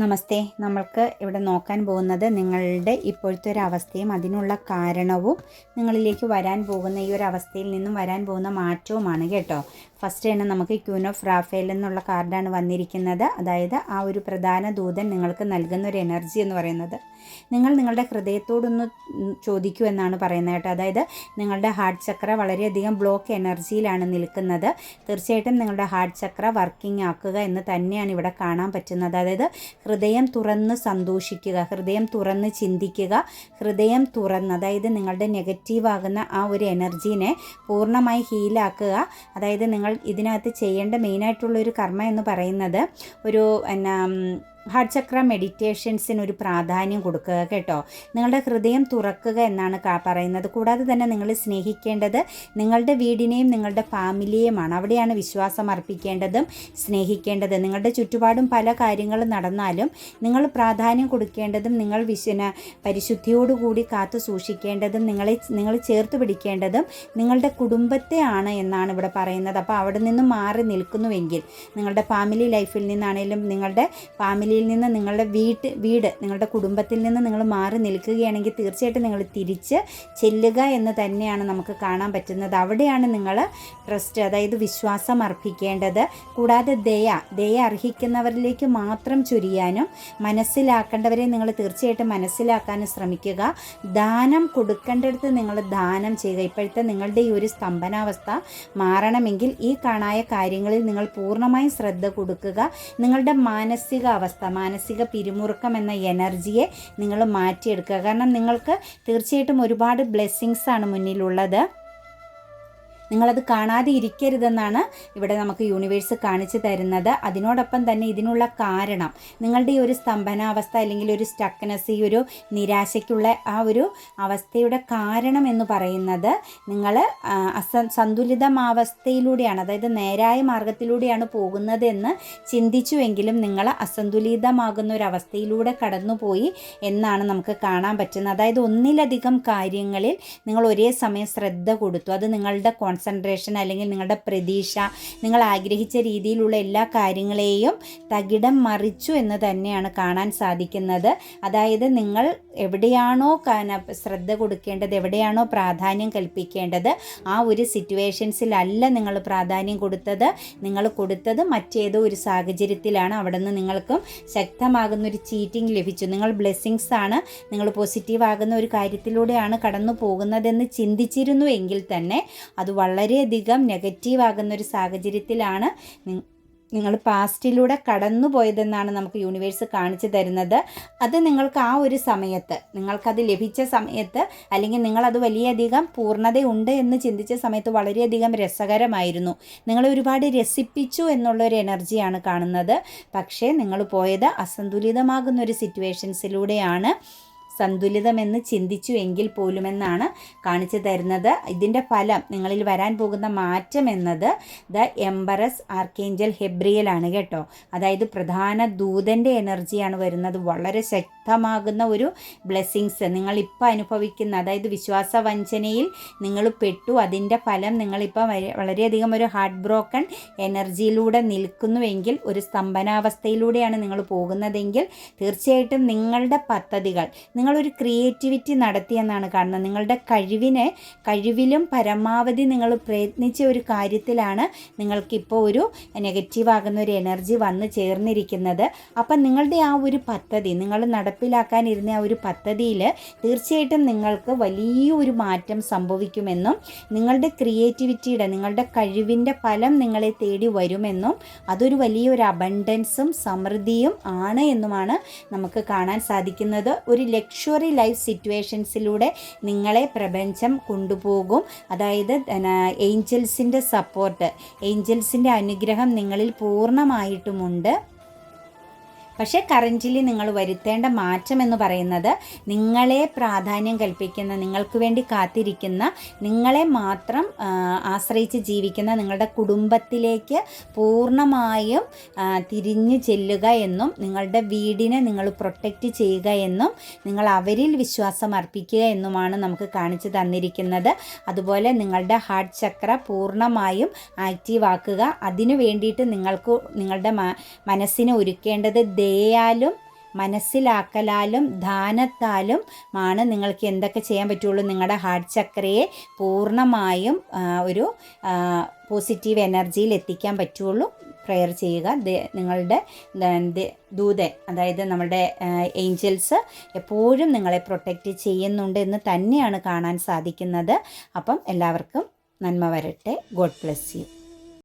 നമസ്തേ. നമ്മൾക്ക് ഇവിടെ നോക്കാൻ പോകുന്നത് നിങ്ങളുടെ ഇപ്പോഴത്തെ ഒരു അവസ്ഥയും അതിനുള്ള കാരണവും നിങ്ങളിലേക്ക് വരാൻ പോകുന്ന ഈ ഒരു അവസ്ഥയിൽ നിന്നും വരാൻ പോകുന്ന മാറ്റവുമാണ് കേട്ടോ. ഫസ്റ്റ് തന്നെ നമുക്ക് ക്യൂൻ ഓഫ് റാഫേൽ എന്നുള്ള കാർഡാണ് വന്നിരിക്കുന്നത്. അതായത് ആ ഒരു പ്രധാന ദൂതൻ നിങ്ങൾക്ക് നൽകുന്ന ഒരു എനർജി എന്ന് പറയുന്നത് നിങ്ങൾ നിങ്ങളുടെ ഹൃദയത്തോടൊന്ന് ചോദിക്കൂ എന്നാണ് പറയുന്നത് കേട്ടോ. അതായത് നിങ്ങളുടെ ഹാർട്ട് ചക്ര വളരെയധികം ബ്ലോക്ക് എനർജിയിലാണ് നിൽക്കുന്നത്. തീർച്ചയായിട്ടും നിങ്ങളുടെ ഹാർട്ട് ചക്ര വർക്കിംഗ് ആക്കുക എന്ന് തന്നെയാണ് ഇവിടെ കാണാൻ പറ്റുന്നത്. അതായത് ഹൃദയം തുറന്ന് സന്തോഷിക്കുക, ഹൃദയം തുറന്ന് ചിന്തിക്കുക, ഹൃദയം തുറന്ന്, അതായത് നിങ്ങളുടെ നെഗറ്റീവാകുന്ന ആ ഒരു എനർജീനെ പൂർണ്ണമായി ഹീലാക്കുക. അതായത് നിങ്ങൾ ഇതിനകത്ത് ചെയ്യേണ്ട മെയിനായിട്ടുള്ളൊരു കർമ്മ എന്ന് പറയുന്നത് ഒരു ഹാർട്ട് ചക്ര മെഡിറ്റേഷൻസിന് ഒരു പ്രാധാന്യം കൊടുക്കുക കേട്ടോ. നിങ്ങളുടെ ഹൃദയം തുറക്കുക എന്നാണ് പറയുന്നത്. കൂടാതെ തന്നെ നിങ്ങൾ സ്നേഹിക്കേണ്ടത് നിങ്ങളുടെ വീടിനെയും നിങ്ങളുടെ ഫാമിലിയെയുമാണ്. അവിടെയാണ് വിശ്വാസം അർപ്പിക്കേണ്ടതും സ്നേഹിക്കേണ്ടത്. നിങ്ങളുടെ ചുറ്റുപാടും പല കാര്യങ്ങളും നടന്നാലും നിങ്ങൾ പ്രാധാന്യം കൊടുക്കേണ്ടതും നിങ്ങൾ പരിശുദ്ധിയോടുകൂടി കാത്തു സൂക്ഷിക്കേണ്ടതും നിങ്ങൾ ചേർത്ത് പിടിക്കേണ്ടതും നിങ്ങളുടെ കുടുംബത്തെ ആണ് എന്നാണ് ഇവിടെ പറയുന്നത്. അപ്പോൾ അവിടെ നിന്നും മാറി നിൽക്കുന്നുവെങ്കിൽ നിങ്ങളുടെ ഫാമിലി ലൈഫിൽ നിന്നാണെങ്കിലും നിങ്ങളുടെ ഫാമിലി നിന്ന് നിങ്ങളുടെ വീട് നിങ്ങളുടെ കുടുംബത്തിൽ നിന്ന് നിങ്ങൾ മാറി നിൽക്കുകയാണെങ്കിൽ തീർച്ചയായിട്ടും നിങ്ങൾ തിരിച്ച് ചെല്ലുക എന്ന് തന്നെയാണ് നമുക്ക് കാണാൻ പറ്റുന്നത്. അവിടെയാണ് നിങ്ങൾ ട്രസ്റ്റ്, അതായത് വിശ്വാസം അർപ്പിക്കേണ്ടത്. കൂടാതെ ദയ അർഹിക്കുന്നവരിലേക്ക് മാത്രം ചൊരിയാനും മനസ്സിലാക്കേണ്ടവരെ നിങ്ങൾ തീർച്ചയായിട്ടും മനസ്സിലാക്കാനും ശ്രമിക്കുക. ദാനം കൊടുക്കേണ്ടടുത്ത് നിങ്ങൾ ദാനം ചെയ്യുക. ഇപ്പോഴത്തെ നിങ്ങളുടെ ഈ ഒരു സ്തംഭനാവസ്ഥ മാറണമെങ്കിൽ ഈ കാണായ കാര്യങ്ങളിൽ നിങ്ങൾ പൂർണ്ണമായും ശ്രദ്ധ കൊടുക്കുക. നിങ്ങളുടെ മാനസിക പിരിമുറുക്കം എന്ന എനർജിയെ നിങ്ങൾ മാറ്റിയെടുക്കുക. കാരണം നിങ്ങൾക്ക് തീർച്ചയായിട്ടും ഒരുപാട് ബ്ലെസ്സിങ്സ് ആണ് മുന്നിലുള്ളത്. നിങ്ങളത് കാണാതെ ഇരിക്കരുതെന്നാണ് ഇവിടെ നമുക്ക് യൂണിവേഴ്സ് കാണിച്ചു തരുന്നത്. അതിനോടൊപ്പം തന്നെ ഇതിനുള്ള കാരണം നിങ്ങളുടെ ഈ ഒരു സ്തംഭനാവസ്ഥ അല്ലെങ്കിൽ ഒരു സ്റ്റക്നെസ്, ഈ ഒരു നിരാശയ്ക്കുള്ള ആ ഒരു അവസ്ഥയുടെ കാരണം എന്ന് പറയുന്നത് നിങ്ങൾ സന്തുലിതമാവസ്ഥയിലൂടെയാണ്, അതായത് നേരായ മാർഗത്തിലൂടെയാണ് പോകുന്നത് എന്ന് ചിന്തിച്ചുവെങ്കിലും നിങ്ങൾ അസന്തുലിതമാകുന്ന ഒരു അവസ്ഥയിലൂടെ കടന്നുപോയി എന്നാണ് നമുക്ക് കാണാൻ പറ്റുന്നത്. അതായത് ഒന്നിലധികം കാര്യങ്ങളിൽ നിങ്ങൾ ഒരേ സമയം ശ്രദ്ധ കൊടുത്തു. അത് നിങ്ങളുടെ കോൺസെൻട്രേഷൻ അല്ലെങ്കിൽ നിങ്ങളുടെ പ്രതീക്ഷ, നിങ്ങൾ ആഗ്രഹിച്ച രീതിയിലുള്ള എല്ലാ കാര്യങ്ങളെയും തകിടം മറിച്ചു എന്ന് തന്നെയാണ് കാണാൻ സാധിക്കുന്നത്. അതായത് നിങ്ങൾ എവിടെയാണോ ശ്രദ്ധ കൊടുക്കേണ്ടത്, എവിടെയാണോ പ്രാധാന്യം കൽപ്പിക്കേണ്ടത്, ആ ഒരു സിറ്റുവേഷൻസിലല്ല നിങ്ങൾ പ്രാധാന്യം കൊടുത്തത്. നിങ്ങൾ കൊടുത്തത് മറ്റേതോ ഒരു സാഹചര്യത്തിലാണ്. അവിടെ നിന്ന് നിങ്ങൾക്കും ശക്തമാകുന്നൊരു ചീറ്റിംഗ് ലഭിച്ചു. നിങ്ങൾ ബ്ലെസ്സിങ്സ് ആണ്, നിങ്ങൾ പോസിറ്റീവ് ആകുന്ന ഒരു കാര്യത്തിലൂടെയാണ് കടന്നു പോകുന്നതെന്ന് ചിന്തിച്ചിരുന്നു എങ്കിൽ തന്നെ അത് വളരെയധികം നെഗറ്റീവ് ആകുന്നൊരു സാഹചര്യത്തിലാണ് നിങ്ങൾ പാസ്റ്റിലൂടെ കടന്നു പോയതെന്നാണ് നമുക്ക് യൂണിവേഴ്സ് കാണിച്ചു തരുന്നത്. അത് നിങ്ങൾക്ക് ആ ഒരു സമയത്ത്, നിങ്ങൾക്കത് ലഭിച്ച സമയത്ത്, അല്ലെങ്കിൽ നിങ്ങളത് വലിയധികം പൂർണ്ണതയുണ്ട് എന്ന് ചിന്തിച്ച സമയത്ത് വളരെയധികം രസകരമായിരുന്നു. നിങ്ങളെ ഒരുപാട് രസിപ്പിച്ചു എന്നുള്ളൊരു എനർജിയാണ് കാണുന്നത്. പക്ഷേ നിങ്ങൾ പോയത് അസന്തുലിതമാകുന്നൊരു സിറ്റുവേഷൻസിലൂടെയാണ്. സന്തുലിതമെന്ന് ചിന്തിച്ചു എങ്കിൽ പോലുമെന്നാണ് കാണിച്ചു തരുന്നത്. ഇതിൻ്റെ ഫലം, നിങ്ങളിൽ വരാൻ പോകുന്ന മാറ്റം എന്നത് ദ എംബറസ് ആർക്കേഞ്ചൽ ഹെബ്രിയലാണ് കേട്ടോ. അതായത് പ്രധാന ദൂതൻ്റെ എനർജിയാണ് വരുന്നത്. വളരെ ശക്തമാകുന്ന ഒരു ബ്ലെസ്സിങ്സ് നിങ്ങളിപ്പോൾ അനുഭവിക്കുന്ന, അതായത് വിശ്വാസവഞ്ചനയിൽ നിങ്ങൾ പെട്ടു. അതിൻ്റെ ഫലം നിങ്ങളിപ്പോൾ വളരെയധികം ഒരു ഹാർട്ട് ബ്രോക്കൺ എനർജിയിലൂടെ നിൽക്കുന്നുവെങ്കിൽ, ഒരു സ്തംഭനാവസ്ഥയിലൂടെയാണ് നിങ്ങൾ പോകുന്നതെങ്കിൽ തീർച്ചയായിട്ടും നിങ്ങളുടെ പദ്ധതികൾ, നിങ്ങളൊരു ക്രിയേറ്റിവിറ്റി നടത്തിയെന്നാണ് കാണുന്നത്. നിങ്ങളുടെ കഴിവിലും പരമാവധി നിങ്ങൾ പ്രയത്നിച്ച ഒരു കാര്യത്തിലാണ് നിങ്ങൾക്കിപ്പോൾ ഒരു നെഗറ്റീവാകുന്ന ഒരു എനർജി വന്ന് ചേർന്നിരിക്കുന്നത്. അപ്പം നിങ്ങളുടെ ആ ഒരു പദ്ധതി, നിങ്ങൾ നടപ്പിലാക്കാനിരുന്ന ആ ഒരു പദ്ധതിയിൽ തീർച്ചയായിട്ടും നിങ്ങൾക്ക് വലിയൊരു മാറ്റം സംഭവിക്കുമെന്നും നിങ്ങളുടെ ക്രിയേറ്റിവിറ്റിയുടെ, നിങ്ങളുടെ കഴിവിൻ്റെ ഫലം നിങ്ങളെ തേടി വരുമെന്നും അതൊരു വലിയൊരു അബണ്ടൻസും സമൃദ്ധിയും ആണ് എന്നുമാണ് നമുക്ക് കാണാൻ സാധിക്കുന്നത്. ഒരു ലക്ഷറി ലൈഫ് സിറ്റുവേഷൻസിലൂടെ നിങ്ങളെ പ്രപഞ്ചം കൊണ്ടുപോകും. അതായത് ഏഞ്ചൽസിൻ്റെ സപ്പോർട്ട്, ഏഞ്ചൽസിൻ്റെ അനുഗ്രഹം നിങ്ങളിൽ പൂർണ്ണമായിട്ടുമുണ്ട്. പക്ഷേ കറൻ്റ്ലി നിങ്ങൾ വരുത്തേണ്ട മാറ്റം എന്ന് പറയുന്നത് നിങ്ങളെ പ്രാധാന്യം കൽപ്പിക്കുന്ന, നിങ്ങൾക്ക് വേണ്ടി കാത്തിരിക്കുന്ന, നിങ്ങളെ മാത്രം ആശ്രയിച്ച് ജീവിക്കുന്ന നിങ്ങളുടെ കുടുംബത്തിലേക്ക് പൂർണ്ണമായും തിരിഞ്ഞു ചെല്ലുക എന്നും നിങ്ങളുടെ വീടിനെ നിങ്ങൾ പ്രൊട്ടക്റ്റ് ചെയ്യുക എന്നും നിങ്ങൾ അവരിൽ വിശ്വാസം അർപ്പിക്കുക എന്നുമാണ് നമുക്ക് കാണിച്ചു തന്നിരിക്കുന്നത്. അതുപോലെ നിങ്ങളുടെ ഹാർട്ട് ചക്ര പൂർണ്ണമായും ആക്റ്റീവ് ആക്കുക. അതിനു വേണ്ടിയിട്ട് നിങ്ങളുടെ മനസ്സിനെ ഒരുക്കേണ്ടത് ദയയാലും മനസ്സിലാക്കലാലും ധാനത്താലും ആണ് നിങ്ങൾക്ക് എന്തൊക്കെ ചെയ്യാൻ പറ്റുള്ളൂ. നിങ്ങളുടെ ഹാർട്ട് ചക്രയെ പൂർണ്ണമായും ഒരു പോസിറ്റീവ് എനർജിയിൽ എത്തിക്കാൻ പറ്റുള്ളൂ. പ്രെയർ ചെയ്യുക. നിങ്ങളുടെ ദൂതൻ, അതായത് നമ്മുടെ ഏഞ്ചൽസ് എപ്പോഴും നിങ്ങളെ പ്രൊട്ടക്റ്റ് ചെയ്യുന്നുണ്ട് എന്ന് തന്നെയാണ് കാണാൻ സാധിക്കുന്നത്. അപ്പം എല്ലാവർക്കും നന്മ വരട്ടെ. God bless you.